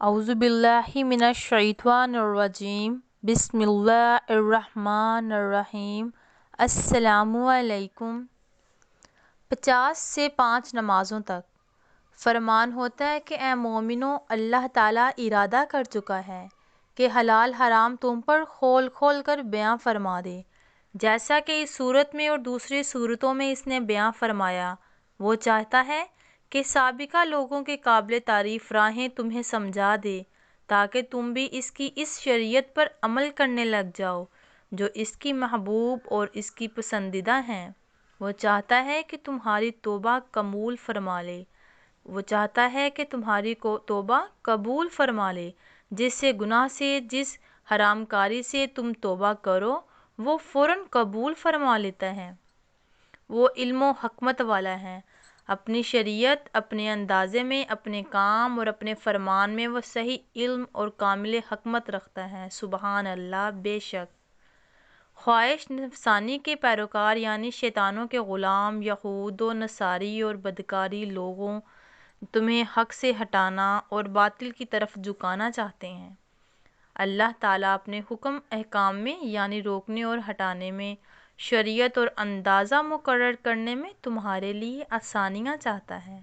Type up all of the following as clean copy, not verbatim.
اعوذ باللہ من الشیطان الرجیم بسم اللہ الرحمن الرحیم۔ السلام علیکم۔ 50 سے 5 نمازوں تک فرمان ہوتا ہے کہ اے مومنو، اللہ تعالیٰ ارادہ کر چکا ہے کہ حلال حرام تم پر کھول کھول کر بیان فرما دے، جیسا کہ اس صورت میں اور دوسری صورتوں میں اس نے بیان فرمایا۔ وہ چاہتا ہے کہ سابقہ لوگوں کے قابل تعریف راہیں تمہیں سمجھا دے تاکہ تم بھی اس کی اس شریعت پر عمل کرنے لگ جاؤ جو اس کی محبوب اور اس کی پسندیدہ ہیں۔ وہ چاہتا ہے کہ تمہاری توبہ قبول فرما لے۔ وہ چاہتا ہے کہ تمہاری توبہ قبول فرما لے۔ جس سے گناہ سے، جس حرام کاری سے تم توبہ کرو وہ فوراً قبول فرما لیتا ہے۔ وہ علم و حکمت والا ہے۔ اپنی شریعت، اپنے اندازے میں، اپنے کام اور اپنے فرمان میں وہ صحیح علم اور کامل حکمت رکھتا ہے۔ سبحان اللہ۔ بے شک خواہش نفسانی کے پیروکار یعنی شیطانوں کے غلام یہود و نصاری اور بدکاری لوگوں تمہیں حق سے ہٹانا اور باطل کی طرف جھکانا چاہتے ہیں۔ اللہ تعالیٰ اپنے حکم احکام میں یعنی روکنے اور ہٹانے میں، شریعت اور اندازہ مقرر کرنے میں تمہارے لیے آسانیاں چاہتا ہے،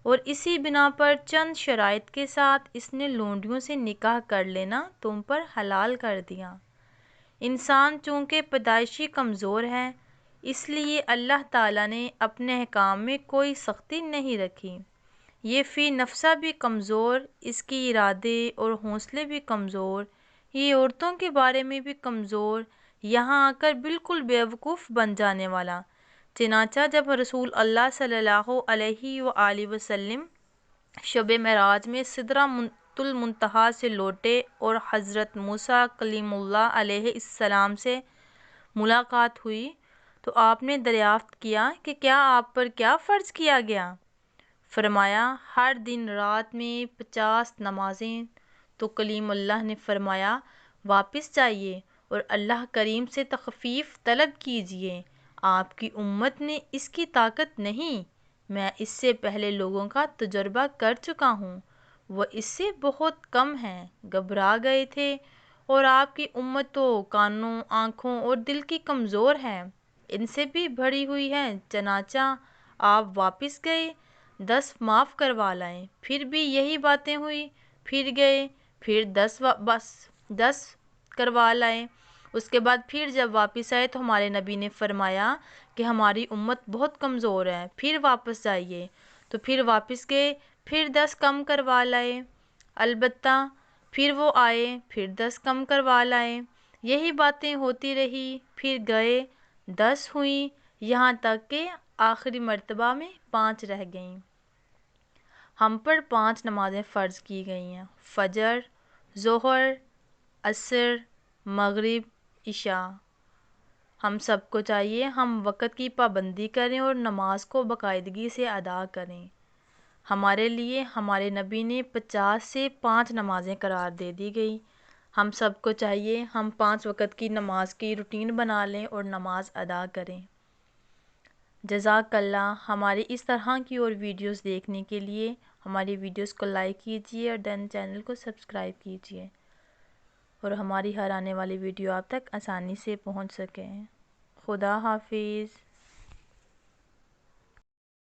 اور اسی بنا پر چند شرائط کے ساتھ اس نے لونڈیوں سے نکاح کر لینا تم پر حلال کر دیا۔ انسان چونکہ پیدائشی کمزور ہے، اس لیے اللہ تعالیٰ نے اپنے احکام میں کوئی سختی نہیں رکھی۔ یہ فی نفسہ بھی کمزور، اس کی ارادے اور حوصلے بھی کمزور، یہ عورتوں کے بارے میں بھی کمزور، یہاں آ کر بالکل بیوقوف بن جانے والا۔ چنانچہ جب رسول اللہ صلی اللہ علیہ وآلہ وسلم شب معراج میں سدرۃ المنتہا سے لوٹے اور حضرت موسیٰ کلیم اللہ علیہ السلام سے ملاقات ہوئی تو آپ نے دریافت کیا کہ کیا آپ پر کیا فرض کیا گیا؟ فرمایا ہر دن رات میں 50 نمازیں۔ تو کلیم اللہ نے فرمایا واپس جائیے اور اللہ کریم سے تخفیف طلب کیجیے، آپ کی امت نے اس کی طاقت نہیں، میں اس سے پہلے لوگوں کا تجربہ کر چکا ہوں، وہ اس سے بہت کم ہیں، گھبرا گئے تھے، اور آپ کی امت تو کانوں، آنکھوں اور دل کی کمزور ہے، ان سے بھی بھری ہوئی ہے، چنانچہ آپ واپس گئے، 10 معاف کروا لائے، پھر بھی یہی باتیں ہوئی، پھر گئے، پھر 10 کروا لائے، اس کے بعد پھر جب واپس آئے تو ہمارے نبی نے فرمایا کہ ہماری امت بہت کمزور ہے، پھر واپس جائیے، تو پھر واپس گئے، پھر 10 کم کروا لائے، البتہ پھر وہ آئے، پھر 10 کم کروا لائے، یہی باتیں ہوتی رہی، پھر گئے، 10 ہوئیں، یہاں تک کہ آخری مرتبہ میں 5 رہ گئیں۔ ہم پر 5 نمازیں فرض کی گئی ہیں: فجر، ظہر، عصر، مغرب، عشاء۔ ہم سب کو چاہیے ہم وقت کی پابندی کریں اور نماز کو باقاعدگی سے ادا کریں۔ ہمارے لیے ہمارے نبی نے 50 سے 5 نمازیں قرار دے دی گئی۔ ہم سب کو چاہیے ہم 5 وقت کی نماز کی روٹین بنا لیں اور نماز ادا کریں۔ جزاک اللہ۔ ہماری اس طرح کی اور ویڈیوز دیکھنے کے لیے ہماری ویڈیوز کو لائک کیجیے اور دین چینل کو سبسکرائب کیجیے، اور ہماری ہر آنے والی ویڈیو آپ تک آسانی سے پہنچ سکے۔ خدا حافظ۔